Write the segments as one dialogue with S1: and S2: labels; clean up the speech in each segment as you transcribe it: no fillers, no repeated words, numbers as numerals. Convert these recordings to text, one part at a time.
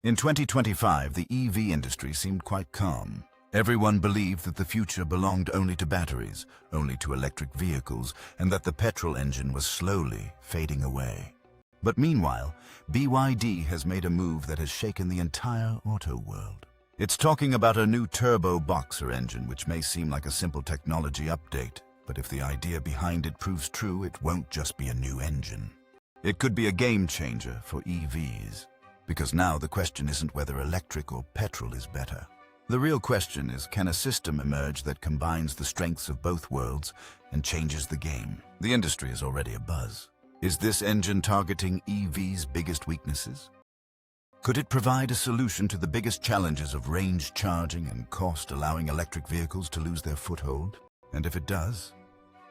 S1: In 2025, the EV industry seemed quite calm. Everyone believed that the future belonged only to batteries, only to electric vehicles, and that the petrol engine was slowly fading away. But meanwhile, BYD has made a move that has shaken the entire auto world. It's talking about a new turbo boxer engine, which may seem like a simple technology update, but if the idea behind it proves true, it won't just be a new engine. It could be a game changer for EVs. Because now the question isn't whether electric or petrol is better. The real question is, can a system emerge that combines the strengths of both worlds and changes the game? The industry is already abuzz. Is this engine targeting EV's biggest weaknesses? Could it provide a solution to the biggest challenges of range charging and cost, allowing electric vehicles to lose their foothold? And if it does,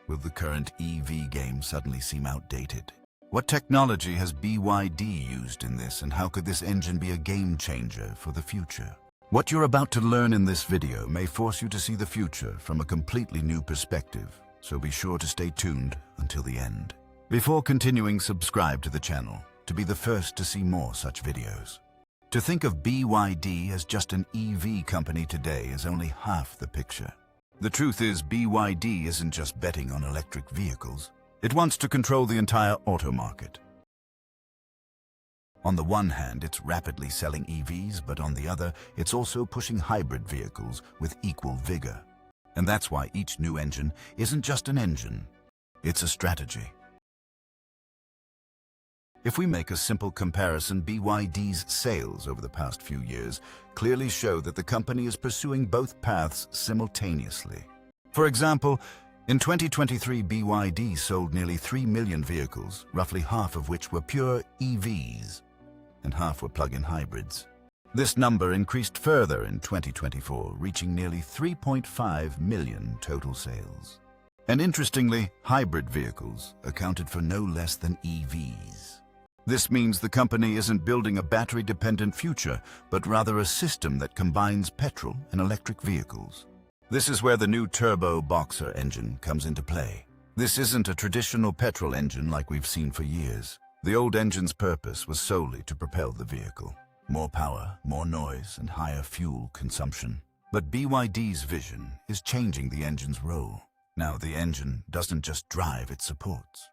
S1: will the current EV game suddenly seem outdated? What technology has BYD used in this, and how could this engine be a game changer for the future? What you're about to learn in this video may force you to see the future from a completely new perspective, so be sure to stay tuned until the end. Before continuing, subscribe to the channel to be the first to see more such videos. To think of BYD as just an EV company today is only half the picture. The truth is, BYD isn't just betting on electric vehicles. It wants to control the entire auto market. On the one hand, it's rapidly selling EVs, but on the other, it's also pushing hybrid vehicles with equal vigor. And that's why each new engine isn't just an engine, it's a strategy. If we make a simple comparison, BYD's sales over the past few years clearly show that the company is pursuing both paths simultaneously. For example, in 2023, BYD sold nearly 3 million vehicles, roughly half of which were pure EVs, and half were plug-in hybrids. This number increased further in 2024, reaching nearly 3.5 million total sales. And interestingly, hybrid vehicles accounted for no less than EVs. This means the company isn't building a battery-dependent future, but rather a system that combines petrol and electric vehicles. This is where the new turbo boxer engine comes into play. This isn't a traditional petrol engine like we've seen for years. The old engine's purpose was solely to propel the vehicle. More power, more noise, and higher fuel consumption. But BYD's vision is changing the engine's role. Now the engine doesn't just drive, it supports.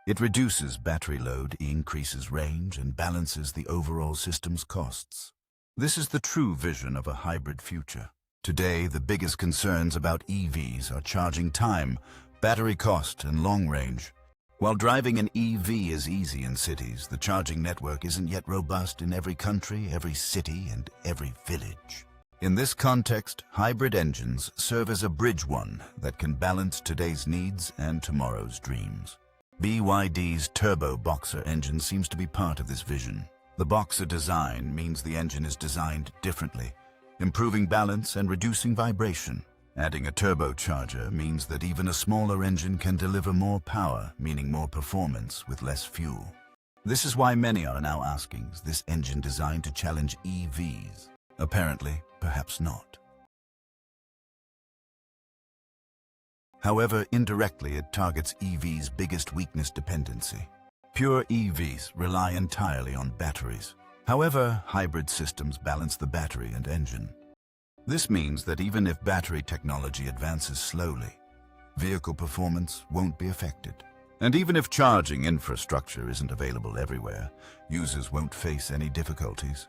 S1: It reduces battery load, increases range, and balances the overall system's costs. This is the true vision of a hybrid future. Today, the biggest concerns about EVs are charging time, battery cost, and long range. While driving an EV is easy in cities, the charging network isn't yet robust in every country, every city, and every village. In this context, hybrid engines serve as a bridge one that can balance today's needs and tomorrow's dreams. BYD's turbo boxer engine seems to be part of this vision. The boxer design means the engine is designed differently, improving balance and reducing vibration. Adding a turbocharger means that even a smaller engine can deliver more power, meaning more performance with less fuel. This is why many are now asking, is this engine designed to challenge EVs? Apparently, perhaps not. However, indirectly it targets EV's biggest weakness: dependency. Pure EVs rely entirely on batteries. However, hybrid systems balance the battery and engine. This means that even if battery technology advances slowly, vehicle performance won't be affected. And even if charging infrastructure isn't available everywhere, users won't face any difficulties.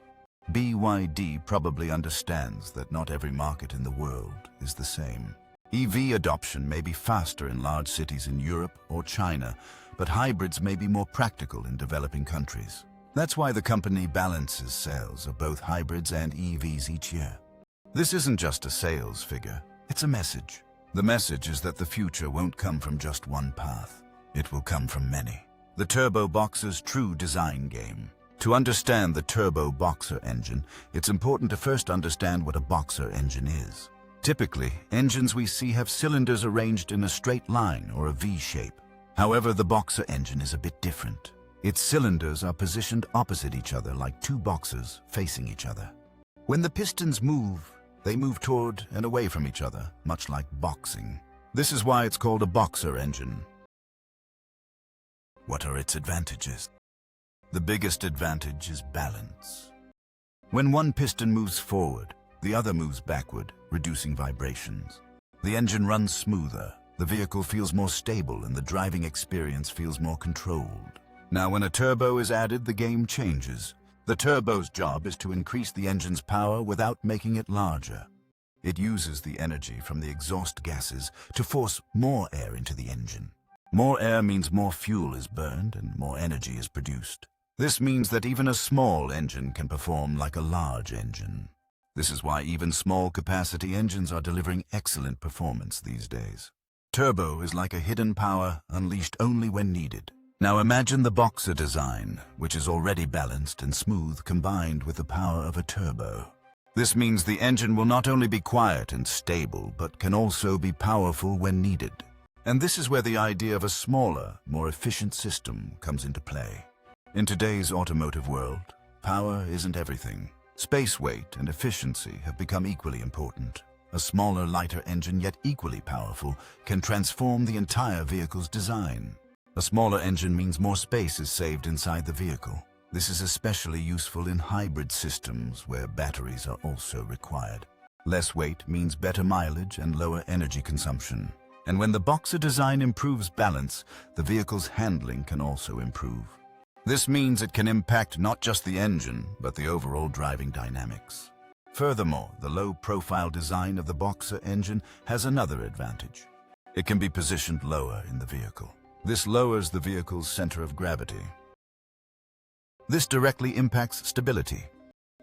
S1: BYD probably understands that not every market in the world is the same. EV adoption may be faster in large cities in Europe or China, but hybrids may be more practical in developing countries. That's why the company balances sales of both hybrids and EVs each year. This isn't just a sales figure, it's a message. The message is that the future won't come from just one path. It will come from many. The turbo boxer's true design game. To understand the turbo boxer engine, it's important to first understand what a boxer engine is. Typically, engines we see have cylinders arranged in a straight line or a V shape. However, the boxer engine is a bit different. Its cylinders are positioned opposite each other like two boxes facing each other. When the pistons move, they move toward and away from each other, much like boxing. This is why it's called a boxer engine. What are its advantages? The biggest advantage is balance. When one piston moves forward, the other moves backward, reducing vibrations. The engine runs smoother, the vehicle feels more stable, and the driving experience feels more controlled. Now, when a turbo is added, the game changes. The turbo's job is to increase the engine's power without making it larger. It uses the energy from the exhaust gases to force more air into the engine. More air means more fuel is burned and more energy is produced. This means that even a small engine can perform like a large engine. This is why even small-capacity engines are delivering excellent performance these days. Turbo is like a hidden power unleashed only when needed. Now imagine the Boxer design, which is already balanced and smooth, combined with the power of a turbo. This means the engine will not only be quiet and stable, but can also be powerful when needed. And this is where the idea of a smaller, more efficient system comes into play. In today's automotive world, power isn't everything. Space weight and efficiency have become equally important. A smaller, lighter engine, yet equally powerful, can transform the entire vehicle's design. A smaller engine means more space is saved inside the vehicle. This is especially useful in hybrid systems where batteries are also required. Less weight means better mileage and lower energy consumption. And when the Boxer design improves balance, the vehicle's handling can also improve. This means it can impact not just the engine, but the overall driving dynamics. Furthermore, the low-profile design of the Boxer engine has another advantage. It can be positioned lower in the vehicle. This lowers the vehicle's center of gravity. This directly impacts stability.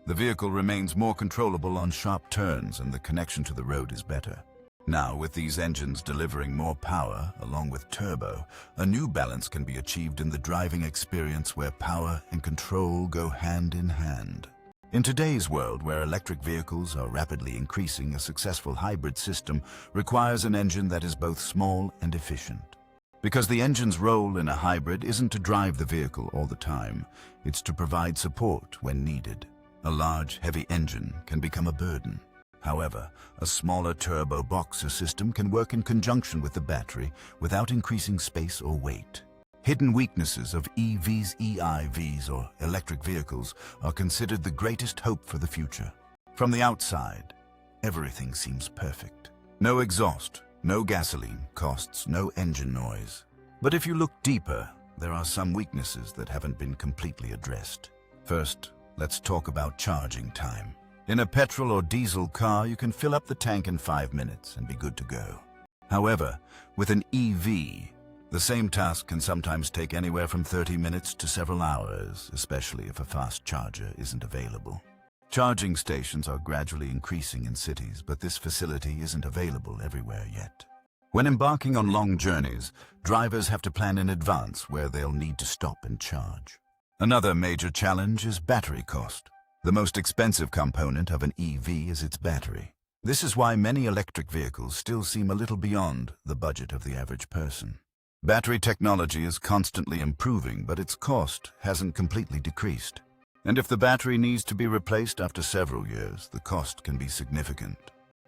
S1: The vehicle remains more controllable on sharp turns and the connection to the road is better. Now, with these engines delivering more power along with turbo, a new balance can be achieved in the driving experience where power and control go hand in hand. In today's world where electric vehicles are rapidly increasing, a successful hybrid system requires an engine that is both small and efficient. Because the engine's role in a hybrid isn't to drive the vehicle all the time, it's to provide support when needed. A large, heavy engine can become a burden. However, a smaller turbo Boxer system can work in conjunction with the battery without increasing space or weight. Hidden weaknesses of EVs, EIVs, or electric vehicles are considered the greatest hope for the future. From the outside, everything seems perfect. No exhaust, no gasoline costs, no engine noise. But if you look deeper, there are some weaknesses that haven't been completely addressed. First, let's talk about charging time. In a petrol or diesel car, you can fill up the tank in 5 minutes and be good to go. However, with an EV, the same task can sometimes take anywhere from 30 minutes to several hours, especially if a fast charger isn't available. Charging stations are gradually increasing in cities, but this facility isn't available everywhere yet. When embarking on long journeys, drivers have to plan in advance where they'll need to stop and charge. Another major challenge is battery cost. The most expensive component of an EV is its battery. This is why many electric vehicles still seem a little beyond the budget of the average person. Battery technology is constantly improving, but its cost hasn't completely decreased. And if the battery needs to be replaced after several years, the cost can be significant.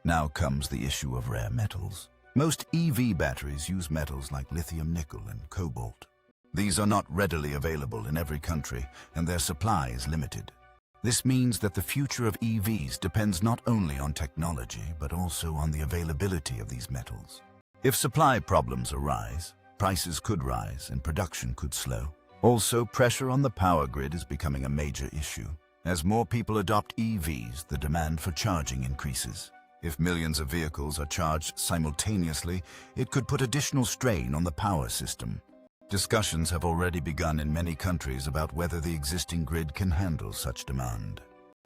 S1: Now comes the issue of rare metals. Most EV batteries use metals like lithium, nickel, and cobalt. These are not readily available in every country, and their supply is limited. This means that the future of EVs depends not only on technology, but also on the availability of these metals. If supply problems arise, prices could rise and production could slow. Also, pressure on the power grid is becoming a major issue. As more people adopt EVs, the demand for charging increases. If millions of vehicles are charged simultaneously, it could put additional strain on the power system. Discussions have already begun in many countries about whether the existing grid can handle such demand.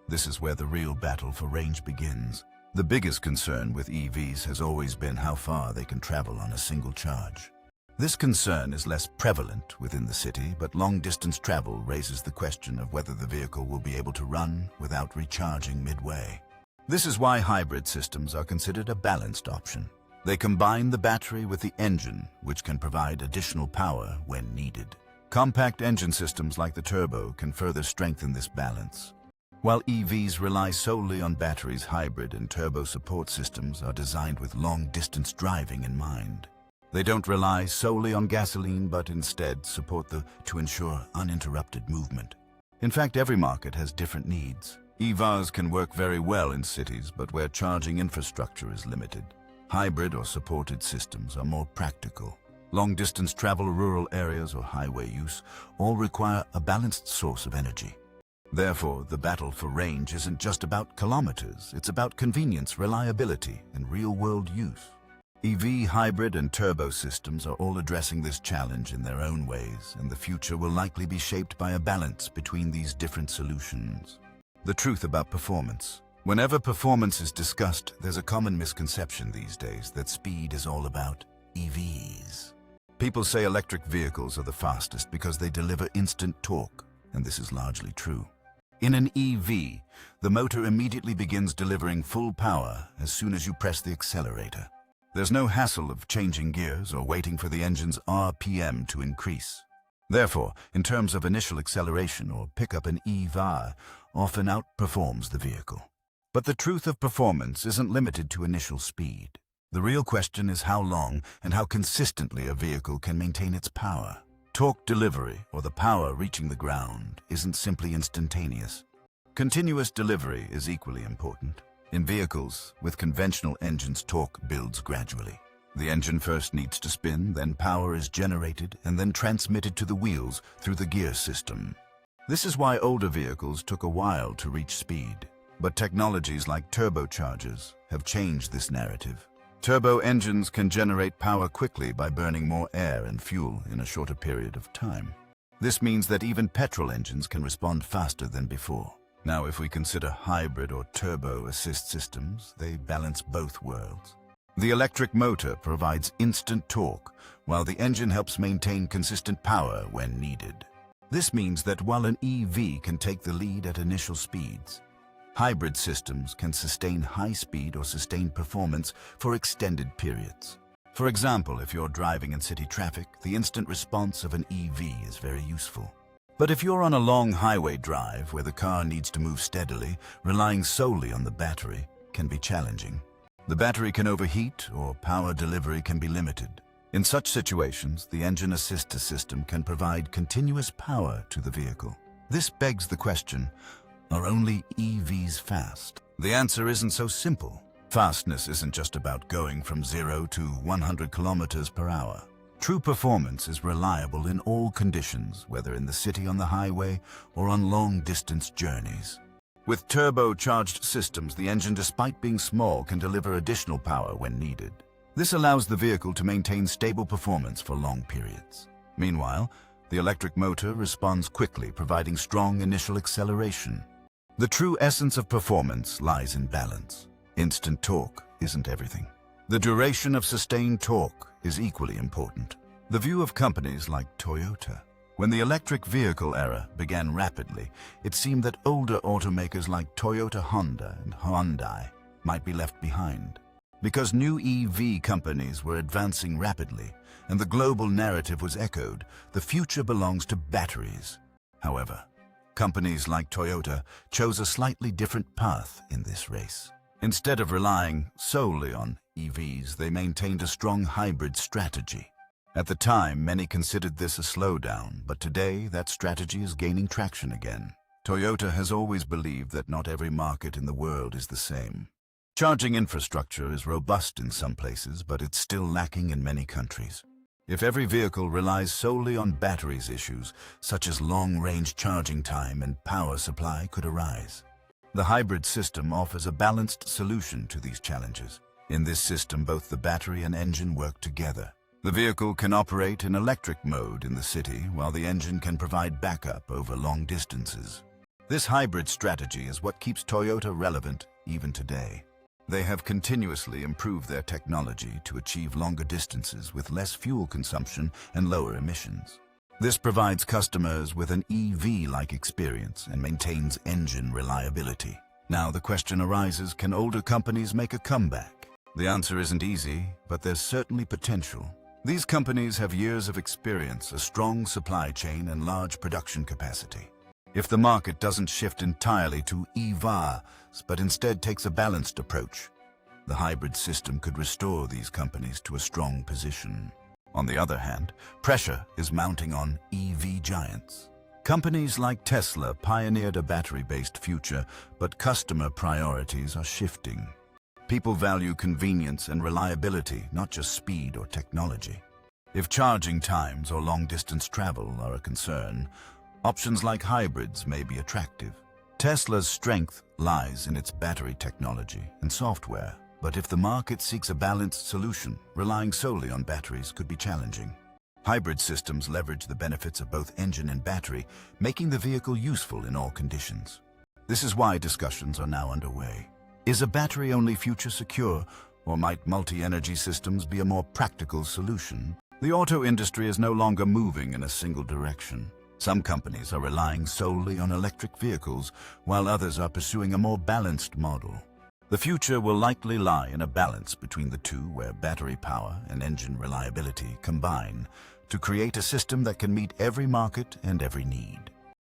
S1: This is where the real battle for range begins. The biggest concern with EVs has always been how far they can travel on a single charge. This concern is less prevalent within the city, but long-distance travel raises the question of whether the vehicle will be able to run without recharging midway. This is why hybrid systems are considered a balanced option. They combine the battery with the engine, which can provide additional power when needed. Compact engine systems like the turbo can further strengthen this balance. While EVs rely solely on batteries, hybrid and turbo support systems are designed with long-distance driving in mind. They don't rely solely on gasoline, but instead support to ensure uninterrupted movement. In fact, every market has different needs. EVs can work very well in cities, but where charging infrastructure is limited. Hybrid or supported systems are more practical. Long-distance travel, rural areas, or highway use all require a balanced source of energy. Therefore, the battle for range isn't just about kilometers, it's about convenience, reliability, and real-world use. EV, hybrid, and turbo systems are all addressing this challenge in their own ways, and the future will likely be shaped by a balance between these different solutions. The truth about performance. Whenever performance is discussed, there's a common misconception these days that speed is all about EVs. People say electric vehicles are the fastest because they deliver instant torque, and this is largely true. In an EV, the motor immediately begins delivering full power as soon as you press the accelerator. There's no hassle of changing gears or waiting for the engine's RPM to increase. Therefore, in terms of initial acceleration or pickup, an EV often outperforms the vehicle. But the truth of performance isn't limited to initial speed. The real question is how long and how consistently a vehicle can maintain its power. Torque delivery, or the power reaching the ground, isn't simply instantaneous. Continuous delivery is equally important. In vehicles with conventional engines, torque builds gradually. The engine first needs to spin, then power is generated and then transmitted to the wheels through the gear system. This is why older vehicles took a while to reach speed. But technologies like turbochargers have changed this narrative. Turbo engines can generate power quickly by burning more air and fuel in a shorter period of time. This means that even petrol engines can respond faster than before. Now, if we consider hybrid or turbo assist systems, they balance both worlds. The electric motor provides instant torque, while the engine helps maintain consistent power when needed. This means that while an EV can take the lead at initial speeds, hybrid systems can sustain high speed or sustained performance for extended periods. For example, if you're driving in city traffic, the instant response of an EV is very useful. But if you're on a long highway drive where the car needs to move steadily, relying solely on the battery can be challenging. The battery can overheat or power delivery can be limited. In such situations, the engine assist system can provide continuous power to the vehicle. This begs the question, are only EVs fast? The answer isn't so simple. Fastness isn't just about going from 0 to 100 kilometers per hour. True performance is reliable in all conditions, whether in the city, on the highway, or on long-distance journeys. With turbocharged systems, the engine, despite being small, can deliver additional power when needed. This allows the vehicle to maintain stable performance for long periods. Meanwhile, the electric motor responds quickly, providing strong initial acceleration. The true essence of performance lies in balance. Instant torque isn't everything. The duration of sustained torque is equally important. The view of companies like Toyota. When the electric vehicle era began rapidly, it seemed that older automakers like Toyota, Honda, and Hyundai might be left behind. Because new EV companies were advancing rapidly, and the global narrative was echoed, the future belongs to batteries. However, companies like Toyota chose a slightly different path in this race. Instead of relying solely on EVs, they maintained a strong hybrid strategy. At the time, many considered this a slowdown, but today that strategy is gaining traction again. Toyota has always believed that not every market in the world is the same. Charging infrastructure is robust in some places, but it's still lacking in many countries. If every vehicle relies solely on batteries, issues such as long-range charging time and power supply could arise. The hybrid system offers a balanced solution to these challenges. In this system, both the battery and engine work together. The vehicle can operate in electric mode in the city, while the engine can provide backup over long distances. This hybrid strategy is what keeps Toyota relevant even today. They have continuously improved their technology to achieve longer distances with less fuel consumption and lower emissions. This provides customers with an EV-like experience and maintains engine reliability. Now the question arises, can older companies make a comeback? The answer isn't easy, but there's certainly potential. These companies have years of experience, a strong supply chain, and large production capacity. If the market doesn't shift entirely to EVs, but instead takes a balanced approach, the hybrid system could restore these companies to a strong position. On the other hand, pressure is mounting on EV giants. Companies like Tesla pioneered a battery-based future, but customer priorities are shifting. People value convenience and reliability, not just speed or technology. If charging times or long-distance travel are a concern, options like hybrids may be attractive. Tesla's strength lies in its battery technology and software, but if the market seeks a balanced solution, relying solely on batteries could be challenging. Hybrid systems leverage the benefits of both engine and battery, making the vehicle useful in all conditions. This is why discussions are now underway. Is a battery-only future secure, or might multi-energy systems be a more practical solution? The auto industry is no longer moving in a single direction. Some companies are relying solely on electric vehicles, while others are pursuing a more balanced model. The future will likely lie in a balance between the two, where battery power and engine reliability combine to create a system that can meet every market and every need.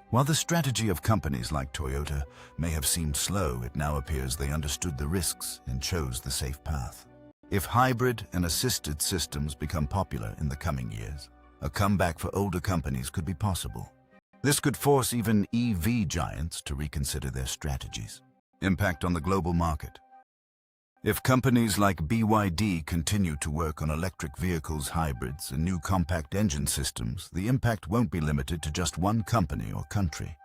S1: While the strategy of companies like Toyota may have seemed slow, it now appears they understood the risks and chose the safe path. If hybrid and assisted systems become popular in the coming years, a comeback for older companies could be possible. This could force even EV giants to reconsider their strategies. Impact on the global market. If companies like BYD continue to work on electric vehicles, hybrids, and new compact engine systems, the impact won't be limited to just one company or country.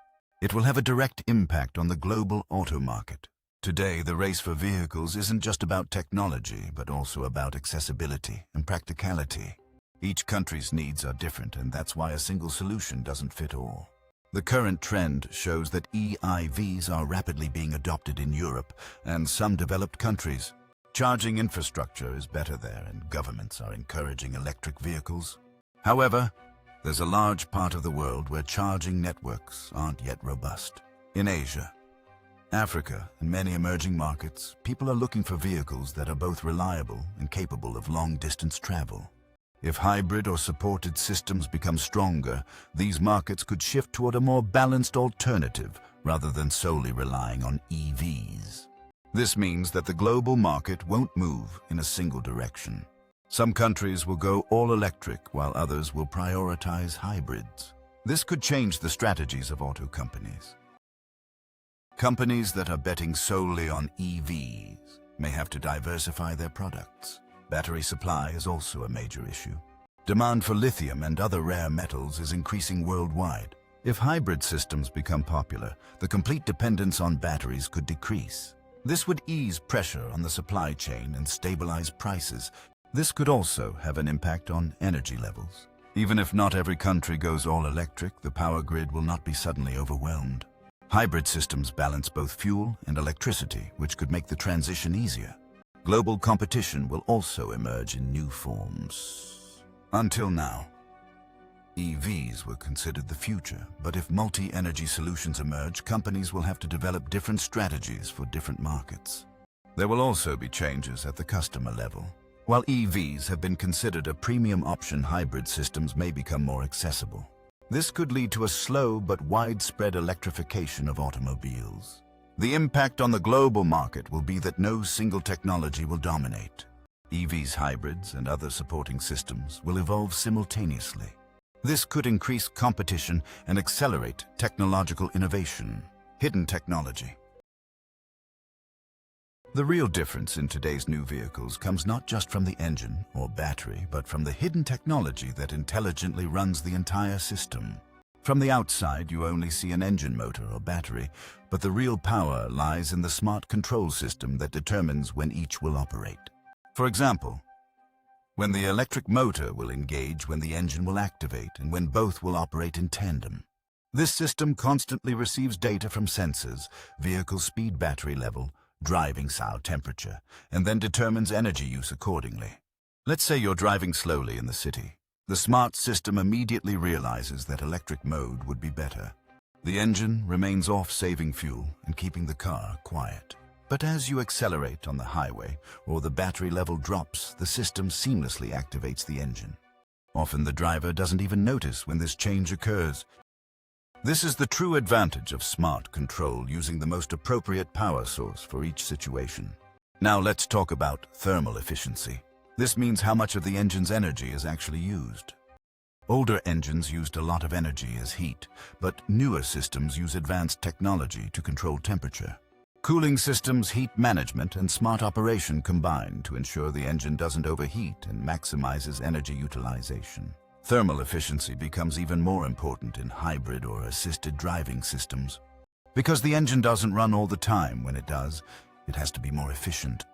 S1: It will have a direct impact on the global auto market. Today, the race for vehicles isn't just about technology, but also about accessibility and practicality. Each country's needs are different, and that's why a single solution doesn't fit all. The current trend shows that EIVs are rapidly being adopted in Europe and some developed countries. Charging infrastructure is better there, and governments are encouraging electric vehicles. However, there's a large part of the world where charging networks aren't yet robust. In Asia, Africa, and many emerging markets, people are looking for vehicles that are both reliable and capable of long-distance travel. If hybrid or supported systems become stronger, these markets could shift toward a more balanced alternative rather than solely relying on EVs. This means that the global market won't move in a single direction. Some countries will go all electric while others will prioritize hybrids. This could change the strategies of auto companies. Companies that are betting solely on EVs may have to diversify their products. Battery supply is also a major issue. Demand for lithium and other rare metals is increasing worldwide. If hybrid systems become popular, the complete dependence on batteries could decrease. This would ease pressure on the supply chain and stabilize prices. This could also have an impact on energy levels. Even if not every country goes all electric, the power grid will not be suddenly overwhelmed. Hybrid systems balance both fuel and electricity, which could make the transition easier. Global competition will also emerge in new forms. Until now, EVs were considered the future, but if multi-energy solutions emerge, companies will have to develop different strategies for different markets. There will also be changes at the customer level. While EVs have been considered a premium option, hybrid systems may become more accessible. This could lead to a slow but widespread electrification of automobiles. The impact on the global market will be that no single technology will dominate. EVs, hybrids, and other supporting systems will evolve simultaneously. This could increase competition and accelerate technological innovation. Hidden technology. The real difference in today's new vehicles comes not just from the engine or battery, but from the hidden technology that intelligently runs the entire system. From the outside, you only see an engine motor or battery, but the real power lies in the smart control system that determines when each will operate. For example, when the electric motor will engage, when the engine will activate, and when both will operate in tandem. This system constantly receives data from sensors, vehicle speed, battery level, driving sound, temperature, and then determines energy use accordingly. Let's say you're driving slowly in the city. The smart system immediately realizes that electric mode would be better. The engine remains off, saving fuel and keeping the car quiet. But as you accelerate on the highway or the battery level drops, the system seamlessly activates the engine. Often the driver doesn't even notice when this change occurs. This is the true advantage of smart control, using the most appropriate power source for each situation. Now let's talk about thermal efficiency. This means how much of the engine's energy is actually used. Older engines used a lot of energy as heat, but newer systems use advanced technology to control temperature. Cooling systems, heat management, and smart operation combine to ensure the engine doesn't overheat and maximizes energy utilization. Thermal efficiency becomes even more important in hybrid or assisted driving systems. Because the engine doesn't run all the time. When it does, it has to be more efficient.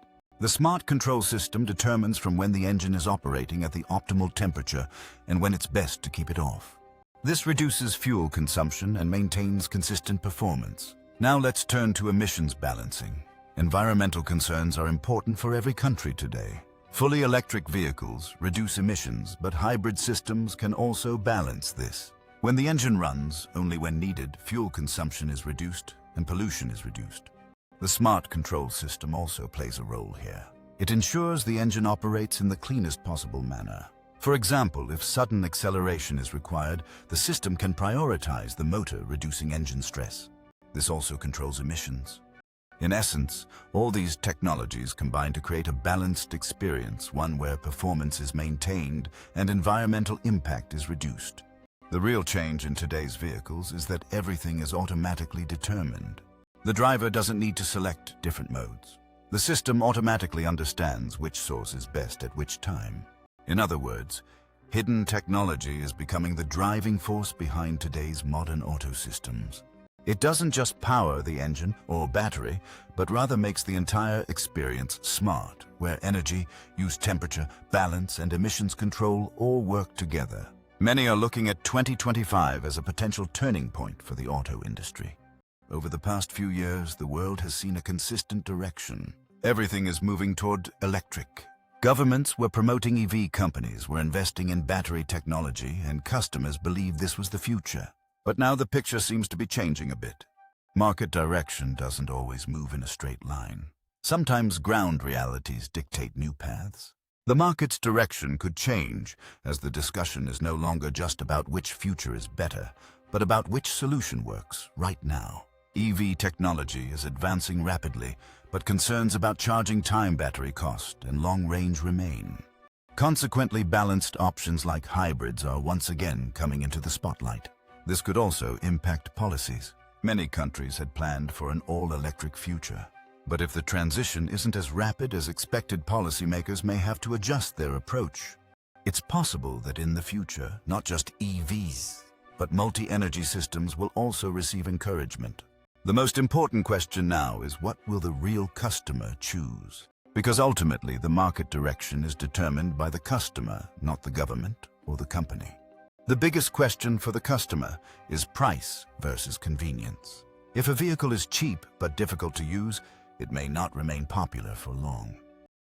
S1: The smart control system determines from when the engine is operating at the optimal temperature and when it's best to keep it off. This reduces fuel consumption and maintains consistent performance. Now let's turn to emissions balancing. Environmental concerns are important for every country today. Fully electric vehicles reduce emissions, but hybrid systems can also balance this. When the engine runs, only when needed, fuel consumption is reduced and pollution is reduced. The smart control system also plays a role here. It ensures the engine operates in the cleanest possible manner. For example, if sudden acceleration is required, the system can prioritize the motor, reducing engine stress. This also controls emissions. In essence, all these technologies combine to create a balanced experience, one where performance is maintained and environmental impact is reduced. The real change in today's vehicles is that everything is automatically determined. The driver doesn't need to select different modes. The system automatically understands which source is best at which time. In other words, hidden technology is becoming the driving force behind today's modern auto systems. It doesn't just power the engine or battery, but rather makes the entire experience smart, where energy, use temperature, balance, and emissions control all work together. Many are looking at 2025 as a potential turning point for the auto industry. Over the past few years, the world has seen a consistent direction. Everything is moving toward electric. Governments were promoting EV, companies were investing in battery technology, and customers believed this was the future. But now the picture seems to be changing a bit. Market direction doesn't always move in a straight line. Sometimes ground realities dictate new paths. The market's direction could change, as the discussion is no longer just about which future is better, but about which solution works right now. EV technology is advancing rapidly, but concerns about charging time, battery cost, and long range remain. Consequently, balanced options like hybrids are once again coming into the spotlight. This could also impact policies. Many countries had planned for an all-electric future. But if the transition isn't as rapid as expected, policymakers may have to adjust their approach. It's possible that in the future, not just EVs, but multi-energy systems will also receive encouragement. The most important question now is, what will the real customer choose? Because ultimately, the market direction is determined by the customer, not the government or the company. The biggest question for the customer is price versus convenience. If a vehicle is cheap but difficult to use, it may not remain popular for long.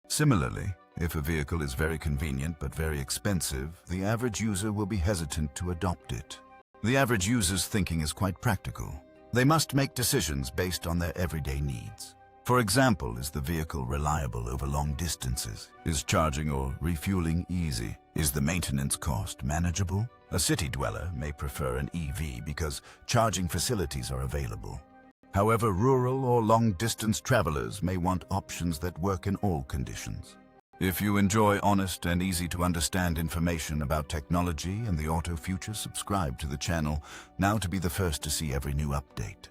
S1: Similarly, if a vehicle is very convenient but very expensive, the average user will be hesitant to adopt it. The average user's thinking is quite practical. They must make decisions based on their everyday needs. For example, is the vehicle reliable over long distances? Is charging or refueling easy? Is the maintenance cost manageable? A city dweller may prefer an EV because charging facilities are available. However, rural or long-distance travelers may want options that work in all conditions. If you enjoy honest and easy-to-understand information about technology and the auto future, subscribe to the channel now to be the first to see every new update.